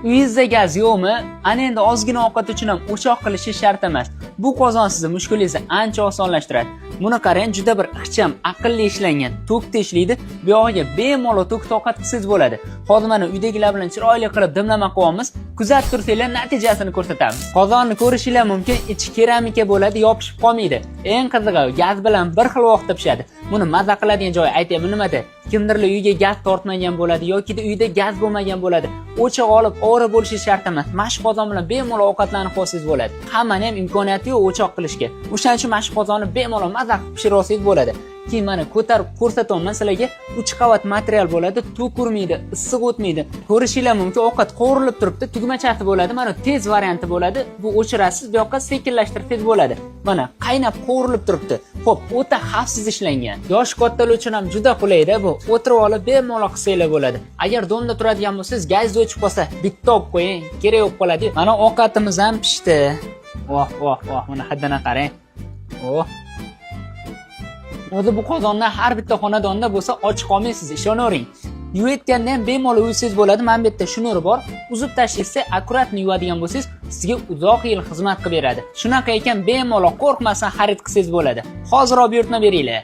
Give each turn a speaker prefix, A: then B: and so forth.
A: Uyingizda gaz yo'qmi? Ana endi ozgina ovqat uchun ham o'choq qilishi shart emas. Bu qozon sizni mushkulingizni ancha osonlashtiradi. Buni qarang, juda bir ixcham, aqlli ishlangan. Tokda ishlaydi. Bu yog'iga bemalol tok toqat qilsangiz bo'ladi. Hozir mana uydagilar bilan chiroyli qilib dimlama qo'yamiz. Kuzatib tursanglar natijasini ko'rsatamiz. Qozonni ko'rishinglar mumkin, ichi keramika bo'ladi, yopishib qolmaydi. Eng qizig'i, gaz bilan bir xil vaqtda pishadi. Buni maza qiladigan joyi aytaymi nimada? Kimdirlar uyga gaz tortmagan bo'ladi yoki uyda gaz bo'lmagan bo'ladi. O'choq olib, ovora bo'lishi shart emas. Mashq qozon bilan bemalol ovqatlanib qo'ysangiz bo'ladi. Hammani ham imkoniyati yo'q o'choq qilishga. O'shaning uchun mashq qozonni bemalol maza qilib pishira olsangiz bo'ladi. Keyin mana ko'tarib ko'rsataman sizlarga 3 qavat material bo'ladi, to'k urmaydi, issiq o'tmaydi. Ko'rishinglar mumkin, ovqat qovurilib turibdi, tugmachasi bo'ladi. Mana tez varianti bo'ladi. Bu o'chirasiz, bu yoqqa sekinlashtirsangiz bo'ladi. Mana qaynab qovurilib turibdi. Xo'p, o'ta xavfsiz ishlangan. Yosh kattalar uchun ham juda qulayda bu. O'tirib olib bemalol qilsanglar bo'ladi. Agar domda turadigan bo'lsangiz, gaz o'chib qolsa, bitta olib qo'ying, kerak yo'q qoladi. Mana ovqatimiz ham pishdi. Voh, mana hidini qarang. Oh. O'zi bu qozonni har bitta xonadonda bo'lsa och qolmaysiz, ishonavering. Yuvayotganda ham bemalol yuvsangiz bo'ladi. Mana bu yerda shnur bor. Uzib tashlaysiz, akkuratni yuvadigan bo'lsangiz, sizga uzoq yil xizmat qilib beradi. Shunaqa ekan bemalol qo'rqmasdan xarid qilsangiz bo'ladi. Hozir olib buyurtma beringlar.